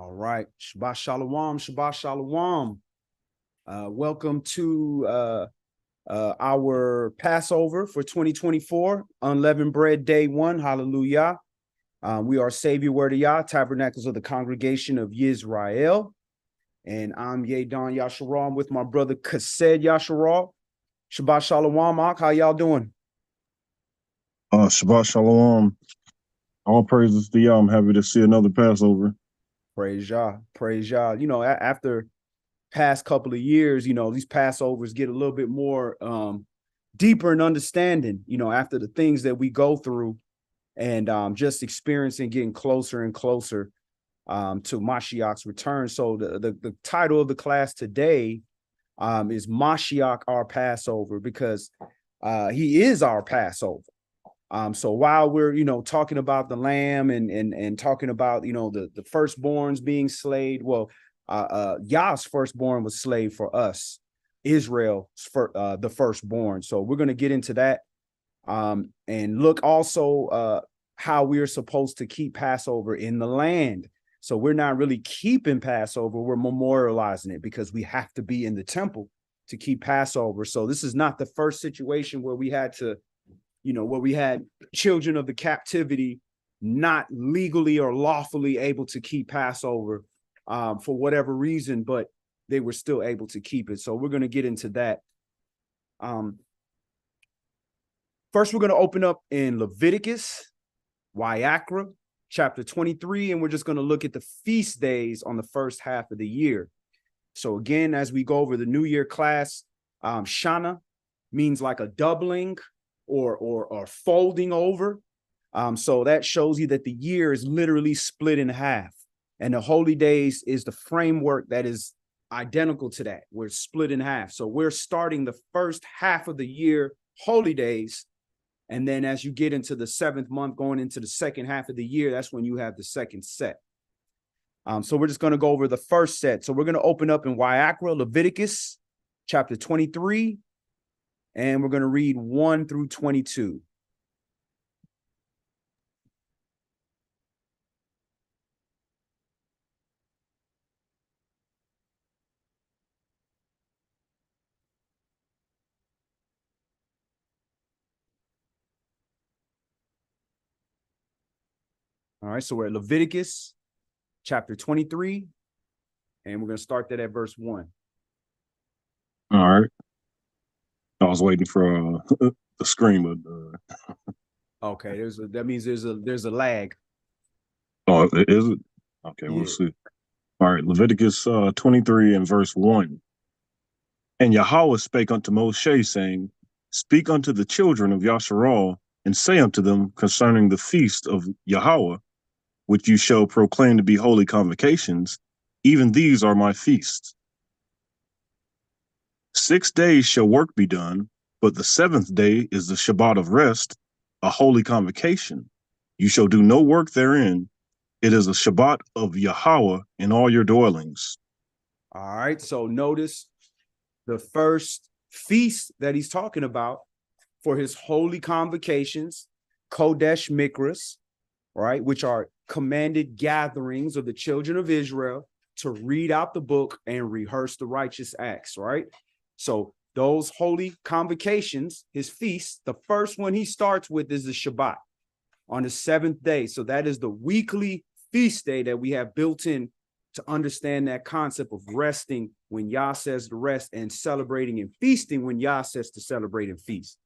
All right. Shabbat Shalom. Shabbat Shalom. Welcome to our Passover for 2024, Unleavened Bread Day 1. Hallelujah. We are Savior Word of Yah, Tabernacles of the Congregation of Yisrael. And I'm Yadon Yasharal with my brother Kased Yasharal. Shabbat Shalom, Ak. How y'all doing? Shabbat Shalom. All praises to Yah. I'm happy to see another Passover. Praise Yah. Praise Yah. You know, after past couple of years, these Passovers get a little bit more deeper in understanding, after the things that we go through and just experiencing getting closer and closer to Mashiach's return. So the title of the class today is Mashiach, our Passover, because he is our Passover. So while we're, talking about the lamb and talking about, the firstborns being slayed, well, Yah's firstborn was slave for us, Israel, the firstborn. So we're going to get into that and look also how we're supposed to keep Passover in the land. So we're not really keeping Passover, we're memorializing it because we have to be in the temple to keep Passover. So this is not the first situation where we had to, where we had children of the captivity not legally or lawfully able to keep Passover for whatever reason, but they were still able to keep it. So we're going to get into that. First, we're going to open up in Leviticus, Wayakra, chapter 23, and we're just going to look at the feast days on the first half of the year. So again, as we go over the New Year class, Shana means like a doubling or folding over. So that shows you that the year is literally split in half. And the holy days is the framework that is identical to that. We're split in half. So we're starting the first half of the year, holy days. And then as you get into the seventh month, going into the second half of the year, that's when you have the second set. So we're just going to go over the first set. So we're going to open up in Wayakra, Leviticus, chapter 23. And we're going to read 1 through 22. All right, so we're at Leviticus chapter 23, and we're going to start that at verse 1. All right. I was waiting for the screen, but okay, that means there's a lag. Oh, is it? Okay, Yeah. We'll see. All right, Leviticus 23 and verse 1. And Yahweh spake unto Moshe, saying, Speak unto the children of Yasharal, and say unto them concerning the feast of Yahweh, which you shall proclaim to be holy convocations, even these are my feasts. 6 days shall work be done, but the seventh day is the Shabbat of rest, a holy convocation. You shall do no work therein. It is a Shabbat of Yahweh in all your dwellings. All right, so notice the first feast that he's talking about for his holy convocations, Kodesh Mikras, right, which are commanded gatherings of the children of Israel to read out the book and rehearse the righteous acts, right? So those holy convocations, his feasts, the first one he starts with is the Shabbat on the seventh day. So that is the weekly feast day that we have built in to understand that concept of resting when Yah says to rest and celebrating and feasting when Yah says to celebrate and feast.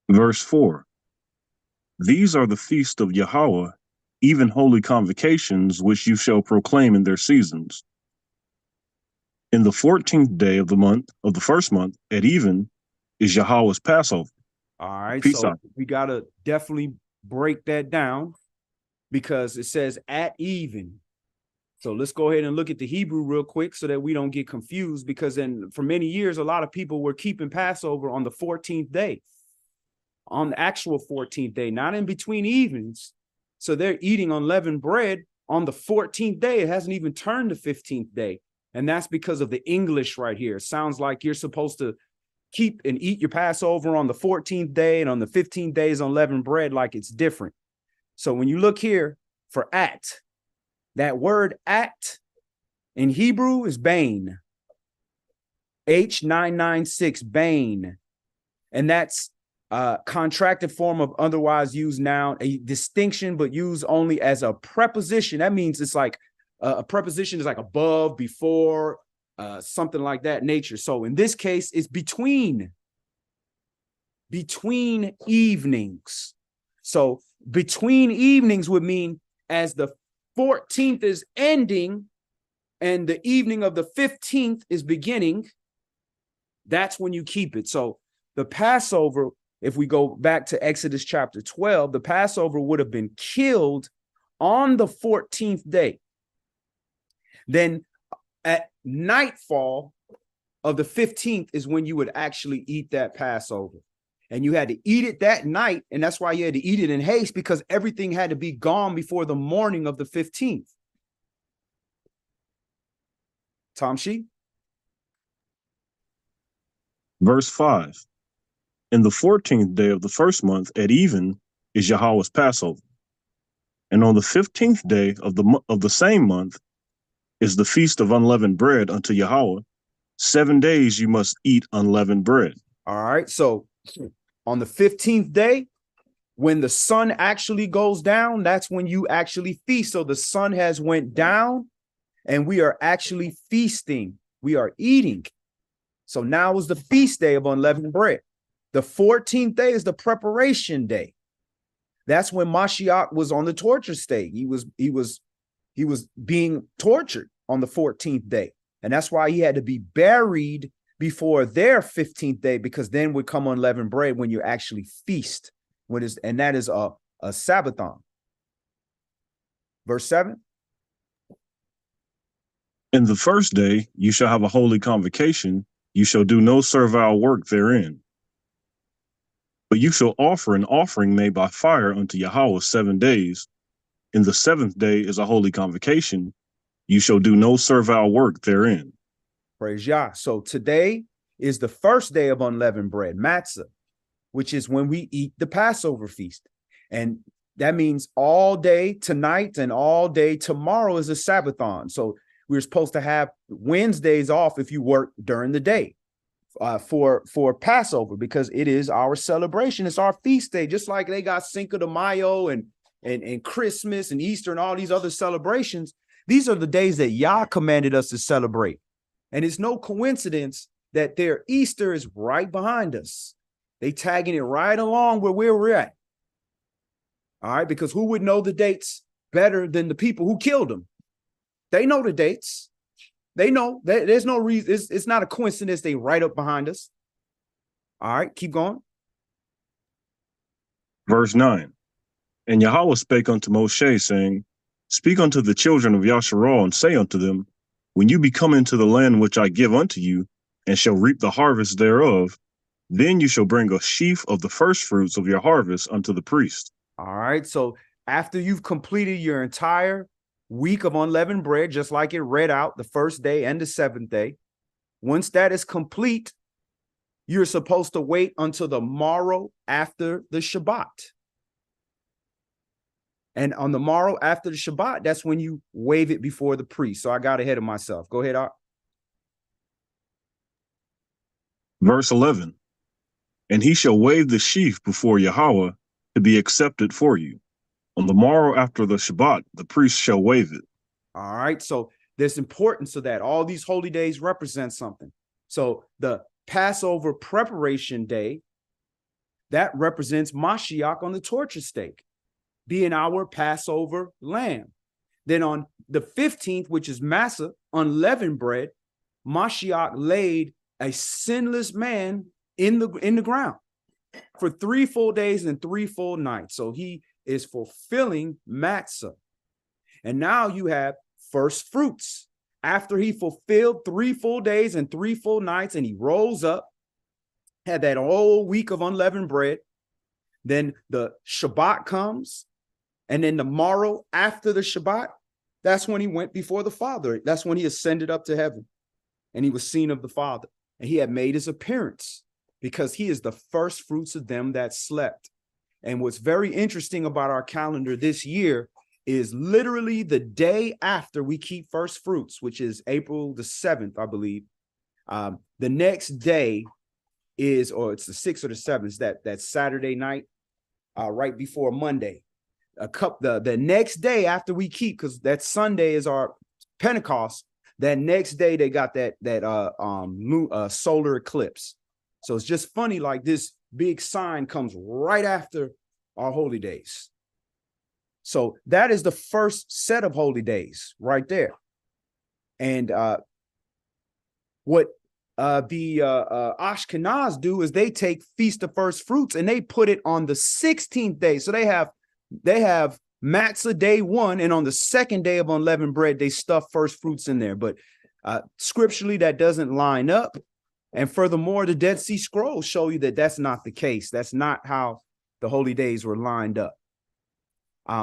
Verse 4. These are the feasts of Yahweh, even holy convocations, which you shall proclaim in their seasons. In the 14th day of the month, of the first month, at even, is Yahweh's Passover. All right, Peace so out. we got to definitely break that down because it says at even. So let's go ahead and look at the Hebrew real quick so that we don't get confused, because then for many years, a lot of people were keeping Passover on the 14th day, on the actual 14th day, not in between evens. So they're eating unleavened bread on the 14th day. It hasn't even turned the 15th day. And that's because of the English right here. It sounds like you're supposed to keep and eat your Passover on the 14th day and on the 15th days unleavened bread like it's different. So when you look here for at, that word at in Hebrew is bane. H996, bane. And that's contracted form of otherwise used noun, a distinction, but used only as a preposition. That means it's like a preposition is like above, before, something like that nature. So in this case, it's between evenings. So between evenings would mean as the 14th is ending and the evening of the 15th is beginning, that's when you keep it. So the Passover, if we go back to Exodus chapter 12, the Passover would have been killed on the 14th day. Then at nightfall of the 15th is when you would actually eat that Passover. And you had to eat it that night. And that's why you had to eat it in haste, because everything had to be gone before the morning of the 15th. Tom Shee? Verse 5. In the 14th day of the first month at even is Yahweh's Passover. And on the 15th day of the same month is the feast of unleavened bread unto Yahweh. 7 days you must eat unleavened bread. All right. So on the 15th day, when the sun actually goes down, that's when you actually feast. So the sun has went down and we are actually feasting. We are eating. So now is the feast day of unleavened bread. The 14th day is the preparation day. That's when Mashiach was on the torture stake. He was being tortured on the 14th day. And that's why he had to be buried before their 15th day, because then would come unleavened bread when you actually feast. And that is a Sabbathon. Verse 7. In the first day you shall have a holy convocation. You shall do no servile work therein. But you shall offer an offering made by fire unto Yahweh 7 days. In the 7th day is a holy convocation. You shall do no servile work therein. Praise Yah. So today is the first day of unleavened bread, matzah, which is when we eat the Passover feast. And that means all day tonight and all day tomorrow is a Sabbathon. So we're supposed to have Wednesdays off if you work during the day for Passover, because it is our celebration. It's our feast day, just like they got Cinco de Mayo and Christmas and Easter and all these other celebrations. These are the days that Yah commanded us to celebrate. And it's no coincidence that their Easter is right behind us. They tagging it right along where we're at. All right, because who would know the dates better than the people who killed them? They know the dates. They know that there's no reason. It's not a coincidence they right up behind us. All right, keep going. Verse 9. And Yahweh spake unto Moshe, saying, Speak unto the children of Yasharal, and say unto them, When you be come into the land which I give unto you, and shall reap the harvest thereof, then you shall bring a sheaf of the first fruits of your harvest unto the priest. All right, so after you've completed your entire week of unleavened bread, just like it read out, the first day and the 7th day, once that is complete, you're supposed to wait until the morrow after the Shabbat. And on the morrow after the Shabbat, that's when you wave it before the priest. So I got ahead of myself. Go ahead, Art. Verse 11. And he shall wave the sheaf before Yahweh to be accepted for you. On the morrow after the Shabbat, the priest shall wave it. All right. So there's importance to that. All these holy days represent something. So the Passover preparation day, that represents Mashiach on the torture stake, being our Passover lamb. Then on the 15th, which is Massa, unleavened bread, Mashiach laid a sinless man in the ground for 3 full days and 3 full nights. So he is fulfilling matzah. And now you have first fruits. After he fulfilled 3 full days and 3 full nights, and he rose up, had that whole week of unleavened bread. Then the Shabbat comes. And then the morrow after the Shabbat, that's when he went before the Father. That's when he ascended up to heaven and he was seen of the Father. And he had made his appearance because he is the first fruits of them that slept. And what's very interesting about our calendar this year is literally the day after we keep first fruits, which is April the 7th, I believe. The next day is, or it's the 6th or the 7th, that Saturday night, right before Monday. The next day after we keep, because that Sunday is our Pentecost. That next day they got that solar eclipse. So it's just funny, like this big sign comes right after our holy days. So that is the first set of holy days right there. And what the Ashkenaz do is they take Feast of First Fruits and they put it on the 16th day. So they have matzah day 1, and on the second day of unleavened bread, they stuff first fruits in there. But scripturally, that doesn't line up. And furthermore, the Dead Sea Scrolls show you that that's not the case. That's not how the holy days were lined up.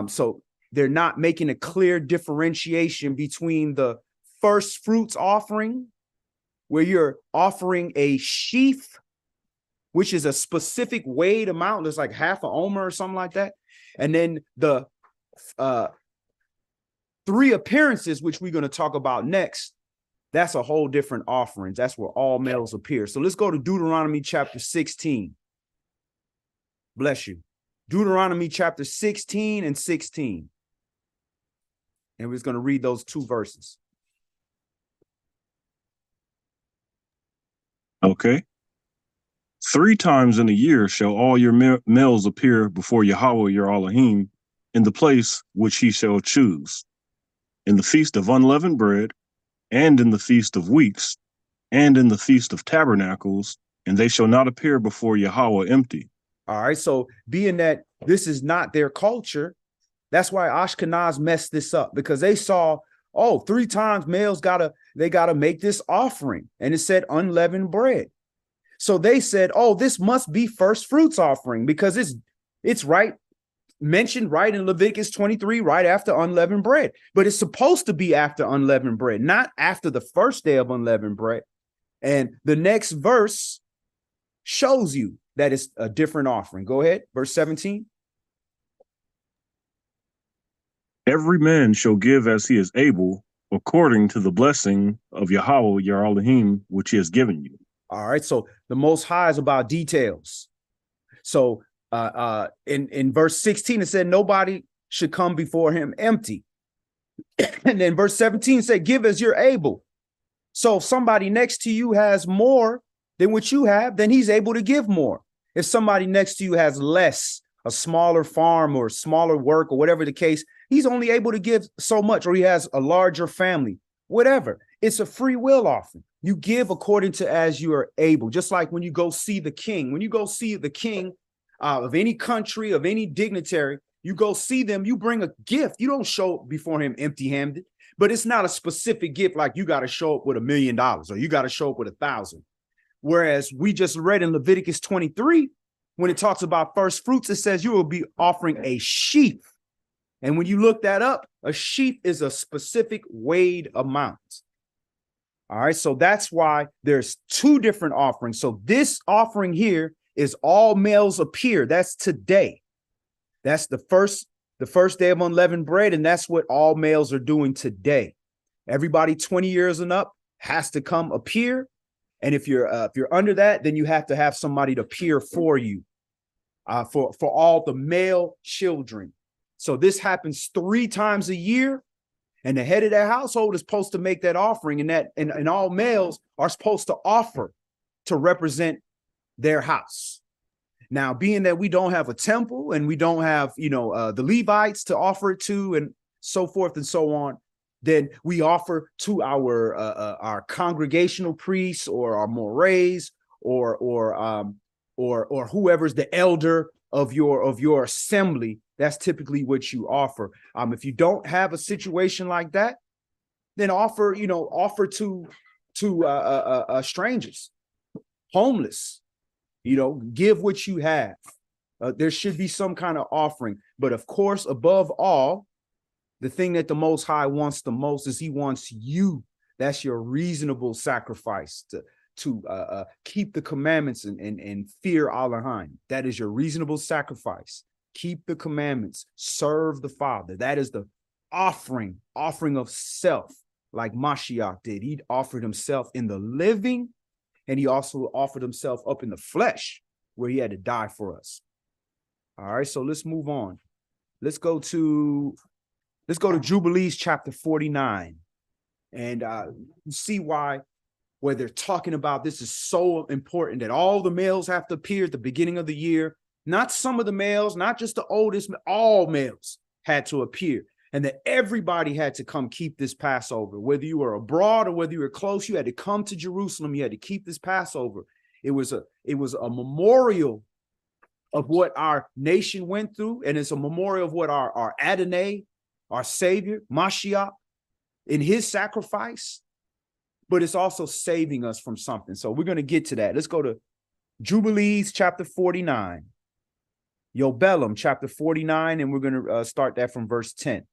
So they're not making a clear differentiation between the first fruits offering, where you're offering a sheaf, which is a specific weighed amount. There's like half an omer or something like that. And then the 3 appearances, which we're going to talk about next, that's a whole different offerings. That's where all males appear. So let's go to Deuteronomy chapter 16. Bless you. Deuteronomy chapter 16 and 16. And we're just going to read those 2 verses. Okay. 3 times in a year shall all your males appear before Yahweh your Elohim in the place which he shall choose, in the feast of unleavened bread, and in the feast of weeks, and in the feast of tabernacles, and they shall not appear before Yahweh empty. All right. So being that this is not their culture, that's why Ashkenaz messed this up, because they saw, 3 times males gotta make this offering, and it said unleavened bread. So they said, this must be first fruits offering, because it's right mentioned right in Leviticus 23, right after unleavened bread. But it's supposed to be after unleavened bread, not after the first day of unleavened bread. And the next verse shows you that it's a different offering. Go ahead, verse 17. Every man shall give as he is able, according to the blessing of Yahweh your Elohim, which he has given you. All right. So the Most High is about details. So in verse 16, it said nobody should come before him empty. And then verse 17 said, give as you're able. So if somebody next to you has more than what you have, then he's able to give more. If somebody next to you has less, a smaller farm or smaller work or whatever the case, he's only able to give so much, or he has a larger family, whatever. It's a free will offering. You give according to as you are able. Just like when you go see the king, of any country, of any dignitary, you go see them, you bring a gift. You don't show up before him empty-handed, but it's not a specific gift like you got to show up with $1 million or you got to show up with 1,000. Whereas we just read in Leviticus 23, when it talks about first fruits, it says you will be offering a sheaf. And when you look that up, a sheaf is a specific weighed amount. All right, so that's why there's 2 different offerings. So this offering here is all males appear. That's today. That's the first day of unleavened bread, and that's what all males are doing today. Everybody 20 years and up has to come appear, and if you're under that, then you have to have somebody to appear for you, for all the male children. So this happens 3 times a year. And the head of that household is supposed to make that offering, and all males are supposed to offer to represent their house. Now, being that we don't have a temple and we don't have, the Levites to offer it to and so forth and so on, then we offer to our congregational priests or our mores or whoever's the elder of your assembly. That's typically what you offer. If you don't have a situation like that, then offer to strangers, homeless, give what you have. There should be some kind of offering. But of course, above all, the thing that the Most High wants the most is he wants you. That's your reasonable sacrifice keep the commandments and fear Allah. That is your reasonable sacrifice. Keep the commandments, serve the Father. That is the offering of self, like Mashiach did. He offered himself in the living, and he also offered himself up in the flesh, where he had to die for us. All right, so let's move on. Let's go to Jubilees chapter 49, and see why, where they're talking about this is so important, that all the males have to appear at the beginning of the year. Not some of the males, not just the oldest, all males had to appear, and that everybody had to come keep this Passover. Whether you were abroad or whether you were close, you had to come to Jerusalem. You had to keep this Passover. It was a memorial of what our nation went through, and it's a memorial of what our Adonai, our Savior, Mashiach, in his sacrifice, but it's also saving us from something. So we're going to get to that. Let's go to Jubilees chapter 49. Yobelum chapter 49, and we're going to start that from verse 10.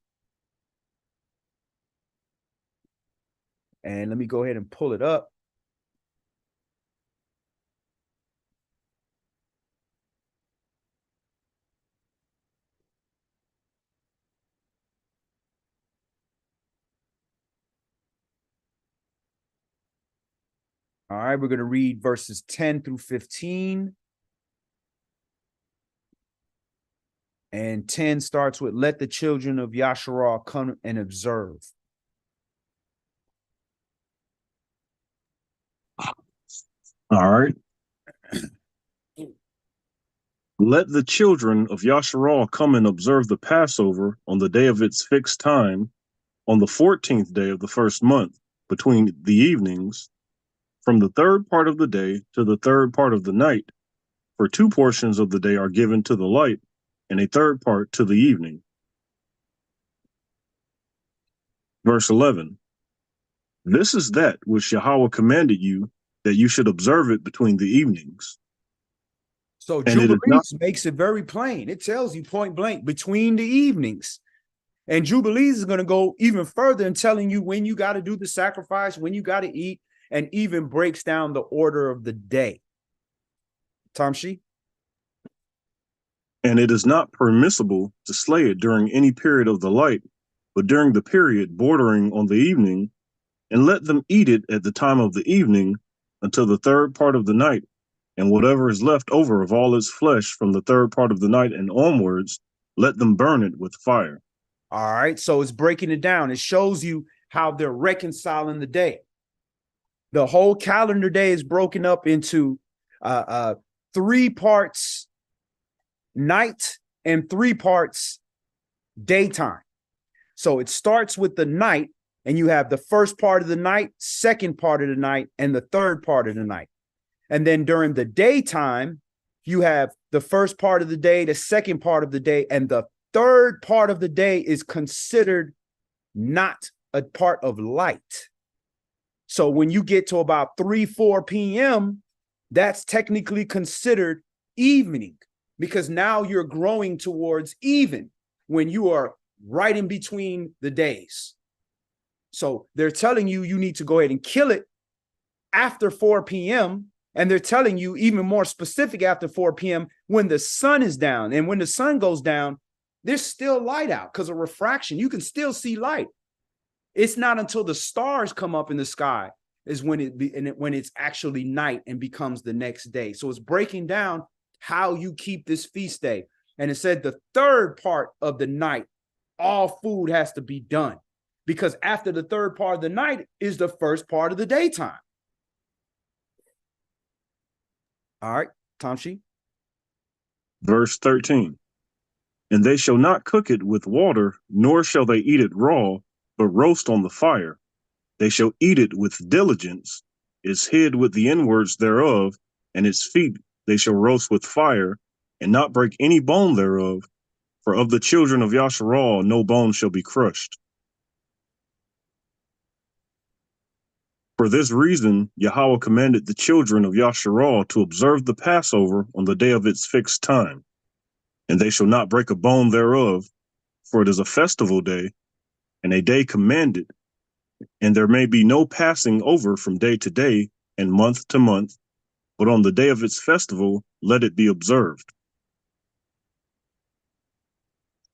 And let me go ahead and pull it up. All right, we're going to read verses 10 through 15. And 10 starts with, let the children of Yasharah come and observe. All right. Let the children of Yasharah come and observe the Passover on the day of its fixed time, on the 14th day of the first month, between the evenings, from the third part of the day to the third part of the night. For 2 portions of the day are given to the light, and a third part to the evening. Verse 11. This is that which Yahweh commanded you, that you should observe it between the evenings. So Jubilees makes it very plain. It tells you point blank, between the evenings. And Jubilees is going to go even further in telling you when you got to do the sacrifice, when you got to eat, and even breaks down the order of the day. Tamshi? And it is not permissible to slay it during any period of the light, but during the period bordering on the evening, and let them eat it at the time of the evening until the third part of the night, and whatever is left over of all its flesh from the third part of the night and onwards, let them burn it with fire. All right, so it's breaking it down. It shows you how they're reconciling the day. The whole calendar day is broken up into 3 parts night and 3 parts daytime. So it starts with the night, and you have the first part of the night, second part of the night, and the third part of the night. And then during the daytime, you have the first part of the day, the second part of the day, and the third part of the day is considered not a part of light. So when you get to about 3-4 p.m., that's technically considered evening, because now you're growing towards even when you are right in between the days. So they're telling you you need to go ahead and kill it after 4 p.m. And they're telling you even more specific after 4 p.m. when the sun is down. And when the sun goes down, there's still light out because of refraction. You can still see light. It's not until the stars come up in the sky is when when it's actually night and becomes the next day. So it's breaking down how you keep this feast day. And it said the third part of the night, all food has to be done, because after the third part of the night is the first part of the daytime. All right, Tamshi. Verse 13. And they shall not cook it with water, nor shall they eat it raw, but roast on the fire. They shall eat it with diligence, its head with the inwards thereof, and its feet they shall roast with fire, and not break any bone thereof. For of the children of Yasharah no bone shall be crushed. For this reason, Yahweh commanded the children of Yasharah to observe the Passover on the day of its fixed time. And they shall not break a bone thereof, for it is a festival day, and a day commanded, and there may be no passing over from day to day, and month to month, but on the day of its festival, let it be observed.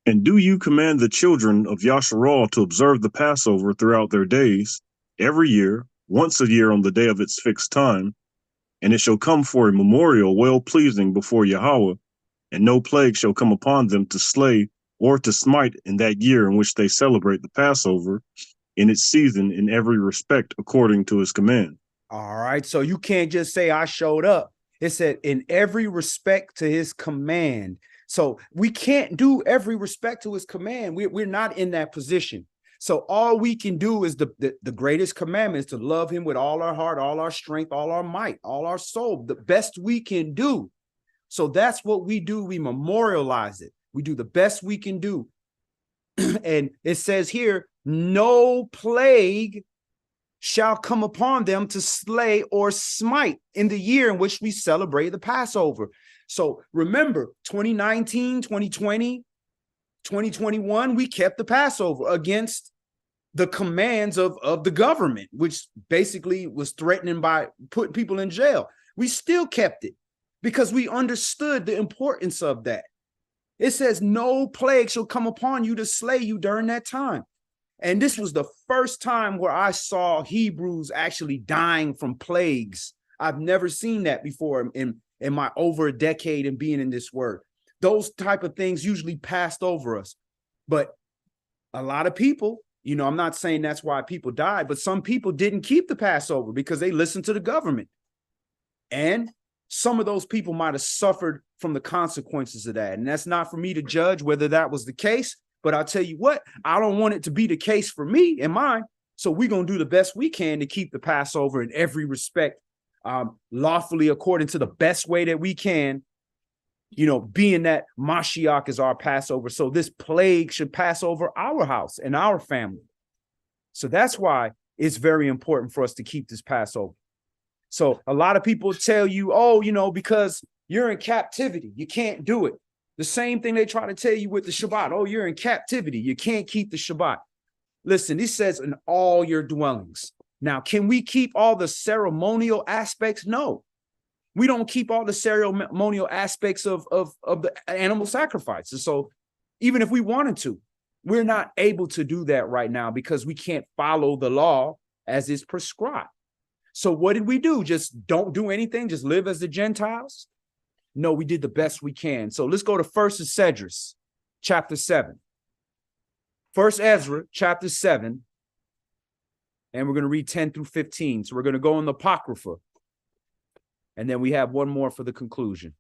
And do you command the children of Yasharal to observe the Passover throughout their days, every year, once a year on the day of its fixed time, and it shall come for a memorial well-pleasing before Yahweh, and no plague shall come upon them to slay or to smite in that year in which they celebrate the Passover in its season in every respect according to his command. All right. So you can't just say I showed up. It said in every respect to his command. So we can't do every respect to his command. We're not in that position. So all we can do is the greatest commandment is to love him with all our heart, all our strength, all our might, all our soul, the best we can do. So that's what we do. We memorialize it. We do the best we can do. And it says here, no plague shall come upon them to slay or smite in the year in which we celebrate the Passover. So remember, 2019, 2020, 2021, we kept the Passover against the commands of the government, which basically was threatening by putting people in jail. We still kept it because we understood the importance of that. It says no plague shall come upon you to slay you during that time. And this was the first time where I saw Hebrews actually dying from plagues. I've never seen that before in my over a decade and being in this word. Those type of things usually passed over us. But a lot of people, you know, I'm not saying that's why people died, but some people didn't keep the Passover because they listened to the government. And some of those people might have suffered from the consequences of that. And that's not for me to judge whether that was the case. But I'll tell you what, I don't want it to be the case for me and mine. So we're going to do the best we can to keep the Passover in every respect, lawfully according to the best way that we can, you know, being that Mashiach is our Passover. So this plague should pass over our house and our family. So that's why it's very important for us to keep this Passover. So a lot of people tell you, oh, you know, because you're in captivity, you can't do it. The same thing they try to tell you with the Shabbat. Oh, you're in captivity. You can't keep the Shabbat. Listen, this says in all your dwellings. Now, can we keep all the ceremonial aspects? No, we don't keep all the ceremonial aspects of the animal sacrifices. So even if we wanted to, we're not able to do that right now because we can't follow the law as is prescribed. So what did we do? Just don't do anything? Just live as the Gentiles? No, we did the best we can. So let's go to 1st Esdras, chapter 7. 1st Ezra, chapter 7. And we're going to read 10 through 15. So we're going to go in the Apocrypha. And then we have one more for the conclusion.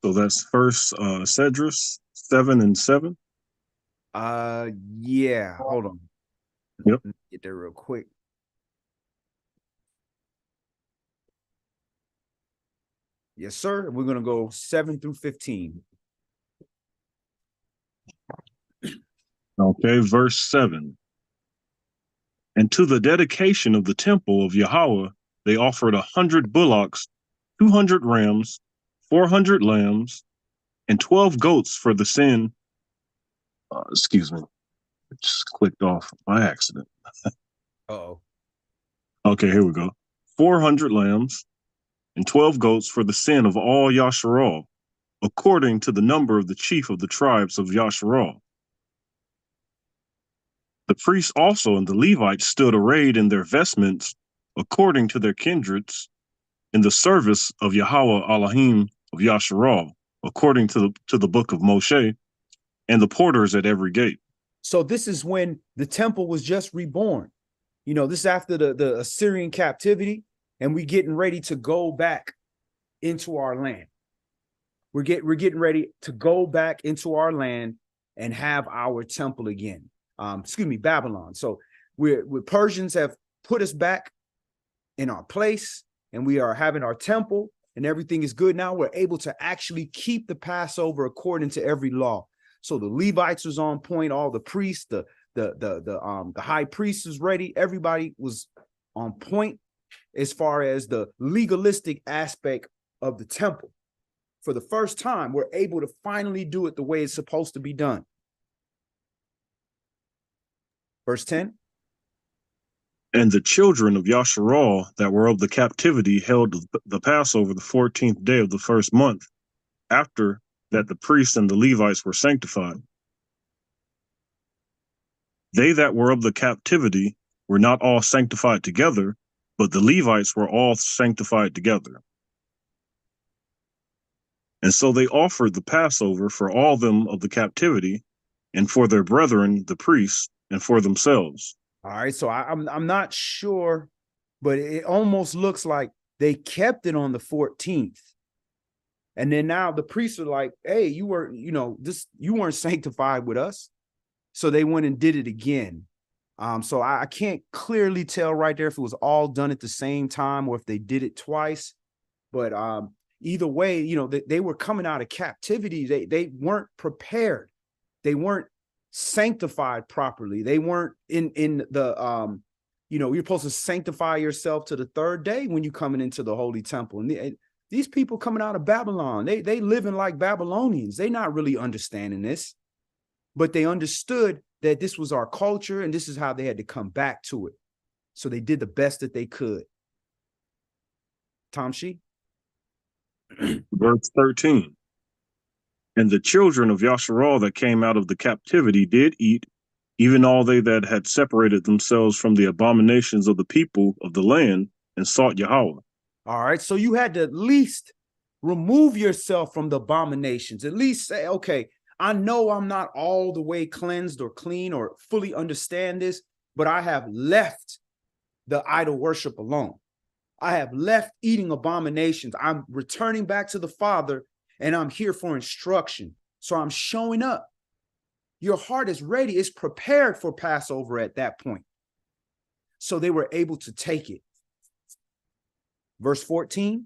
So that's first Cedrus 7 and 7. Yeah, hold on. Yep. Get there real quick. Yes, sir. We're going to go 7 through 15. Okay, verse 7. And to the dedication of the temple of Yahweh, they offered 100 bullocks, 200 rams, 400 lambs, and 12 goats for the sin. Excuse me. It just clicked off by accident. Uh-oh. Okay, here we go. 400 lambs and 12 goats for the sin of all Yasharal, according to the number of the chief of the tribes of Yasharal. The priests also and the Levites stood arrayed in their vestments according to their kindreds in the service of Yahweh Elohim of Yasharal, according to the book of Moshe, and the porters at every gate. So this is when the temple was just reborn. You know, this is after the Assyrian captivity, and we're getting ready to go back into our land. We're getting ready to go back into our land and have our temple again. Babylon. So we're Persians have put us back in our place, and we are having our temple, and everything is good. Now we're able to actually keep the Passover according to every law. So the Levites was on point, all the priests, the high priest was ready. Everybody was on point as far as the legalistic aspect of the temple. For the first time, we're able to finally do it the way it's supposed to be done. Verse 10. And the children of Yasharal that were of the captivity held the Passover the 14th day of the first month, after that the priests and the Levites were sanctified. They that were of the captivity were not all sanctified together, but the Levites were all sanctified together. And so they offered the Passover for all them of the captivity, and for their brethren, the priests, and for themselves. All right, so I'm not sure, but it almost looks like they kept it on the 14th. And then now the priests are like, hey, you weren't sanctified with us. So they went and did it again. So I can't clearly tell right there if it was all done at the same time or if they did it twice. But either way, they were coming out of captivity. They weren't prepared. They weren't sanctified properly. They weren't in the you're supposed to sanctify yourself to the third day when you're coming into the holy temple. And these people coming out of Babylon, they living like Babylonians. They're not really understanding this, but they understood that this was our culture and this is how they had to come back to it. So they did the best that they could. Tom Shee. Verse 13. And the children of Yasharal that came out of the captivity did eat, even all they that had separated themselves from the abominations of the people of the land, and sought Yahweh. All right, so you had to at least remove yourself from the abominations. At least say, okay, I know I'm not all the way cleansed or clean or fully understand this, but I have left the idol worship alone. I have left eating abominations. I'm returning back to the Father, and I'm here for instruction. So I'm showing up. Your heart is ready. It's prepared for Passover at that point. So they were able to take it. Verse 14.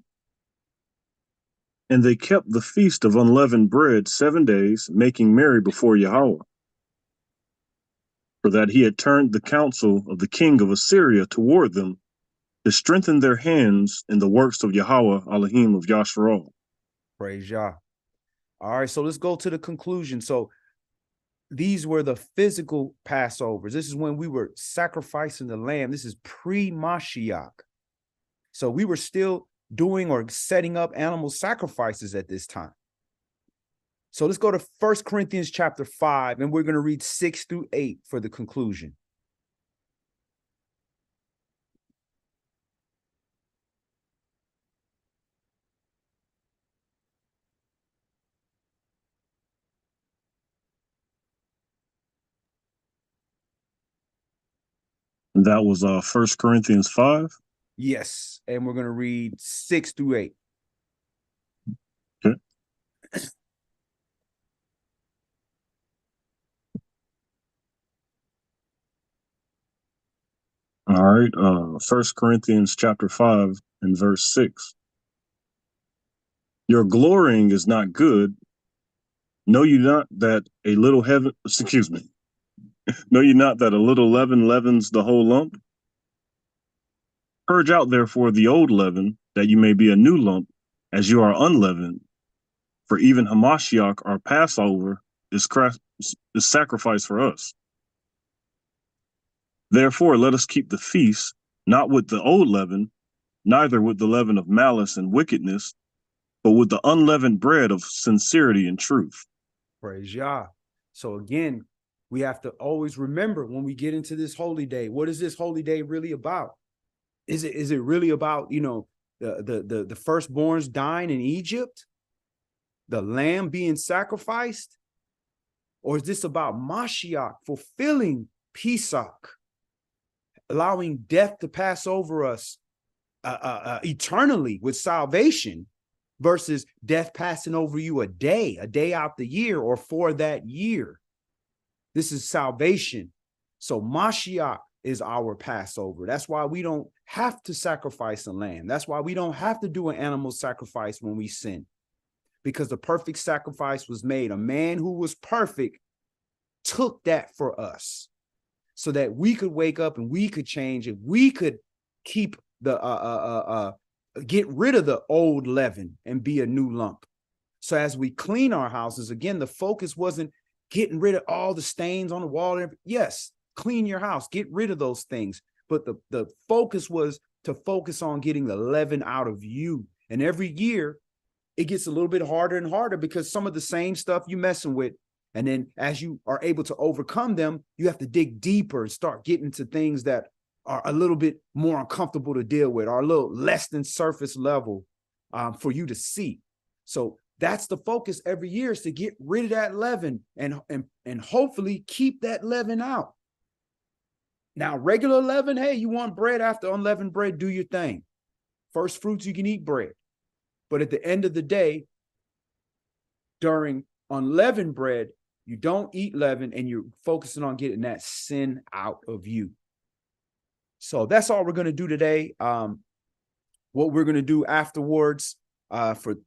And they kept the feast of unleavened bread 7 days, making merry before Yahweh. For that he had turned the counsel of the king of Assyria toward them, to strengthen their hands in the works of Yahweh Elohim of Yasharal. Praise Yah. All right, so let's go to the conclusion. So these were the physical Passovers. This is when we were sacrificing the lamb. This is pre-Mashiach. So we were still doing or setting up animal sacrifices at this time. So let's go to 1 Corinthians chapter 5, and we're going to read 6 through 8 for the conclusion. And that was 1 Corinthians 5. Yes, and we're going to read 6 through 8. Okay. All right, 1 Corinthians chapter 5 and verse 6. Your glorying is not good. Know you not that a little heaven, excuse me, know you not that a little leaven leavens the whole lump? Purge out therefore the old leaven, that you may be a new lump, as you are unleavened. For even Hamashiach, our Passover, is sacrificed for us. Therefore, let us keep the feast, not with the old leaven, neither with the leaven of malice and wickedness, but with the unleavened bread of sincerity and truth. Praise Yah. So again, we have to always remember when we get into this holy day, what is this holy day really about? Is it really about, the firstborns dying in Egypt, the lamb being sacrificed? Or is this about Mashiach fulfilling Pesach, allowing death to pass over us eternally with salvation, versus death passing over you a day out the year or for that year? This is salvation. So Mashiach is our Passover. That's why we don't have to sacrifice a lamb. That's why we don't have to do an animal sacrifice when we sin, because the perfect sacrifice was made. A man who was perfect took that for us so that we could wake up and we could change it. We could keep the get rid of the old leaven and be a new lump. So as we clean our houses, again, the focus wasn't getting rid of all the stains on the wall. Yes, clean your house, get rid of those things. But the focus was to focus on getting the leaven out of you. And every year it gets a little bit harder and harder because some of the same stuff you messing with. And then as you are able to overcome them, you have to dig deeper and start getting to things that are a little bit more uncomfortable to deal with, are a little less than surface level for you to see. So that's the focus every year, is to get rid of that leaven and hopefully keep that leaven out. Now, regular leaven, hey, you want bread after unleavened bread, do your thing. First fruits, you can eat bread. But at the end of the day, during unleavened bread, you don't eat leaven and you're focusing on getting that sin out of you. So that's all we're going to do today. What we're going to do afterwards for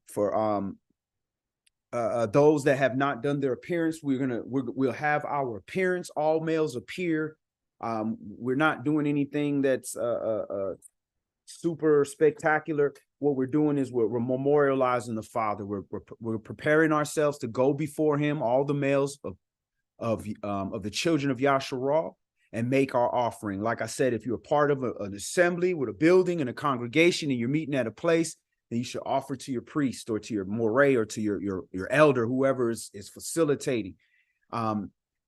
those that have not done their appearance, we'll have our appearance. All males appear. We're not doing anything that's super spectacular. What we're doing is we're memorializing the Father. We're preparing ourselves to go before Him, all the males of the children of Yasharah, and make our offering. Like I said, if you're a part of an assembly with a building and a congregation, and you're meeting at a place, then you should offer to your priest or to your moreh or to your elder, whoever is facilitating.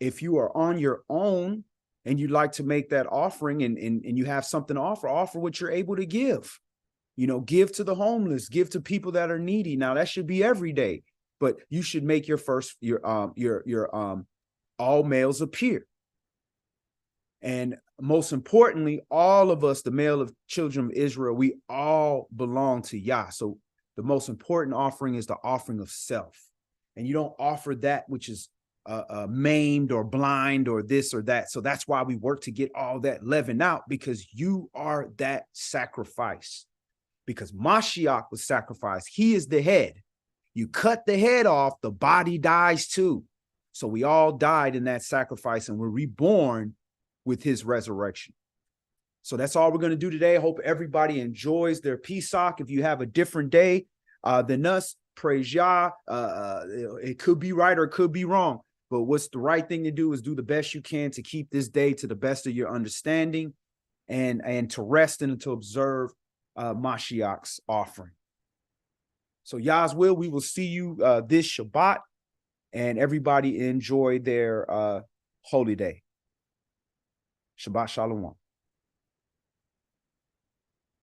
If you are on your own and you'd like to make that offering and you have something to offer what you're able to give. You know, give to the homeless, give to people that are needy. Now that should be every day, but you should make your all males appear. And most importantly, all of us, the male of children of Israel, we all belong to Yah. So the most important offering is the offering of self. And you don't offer that which is maimed or blind or this or that. So that's why we work to get all that leaven out, because you are that sacrifice. Because Mashiach was sacrificed. He is the head. You cut the head off, the body dies too. So we all died in that sacrifice and we're reborn with his resurrection. So that's all we're going to do today. I hope everybody enjoys their Pesach. If you have a different day than us, praise Yah. It could be right or it could be wrong. But what's the right thing to do is do the best you can to keep this day to the best of your understanding and to rest and to observe Mashiach's offering. So Yah's will, we will see you this Shabbat, and everybody enjoy their holy day. Shabbat Shalom.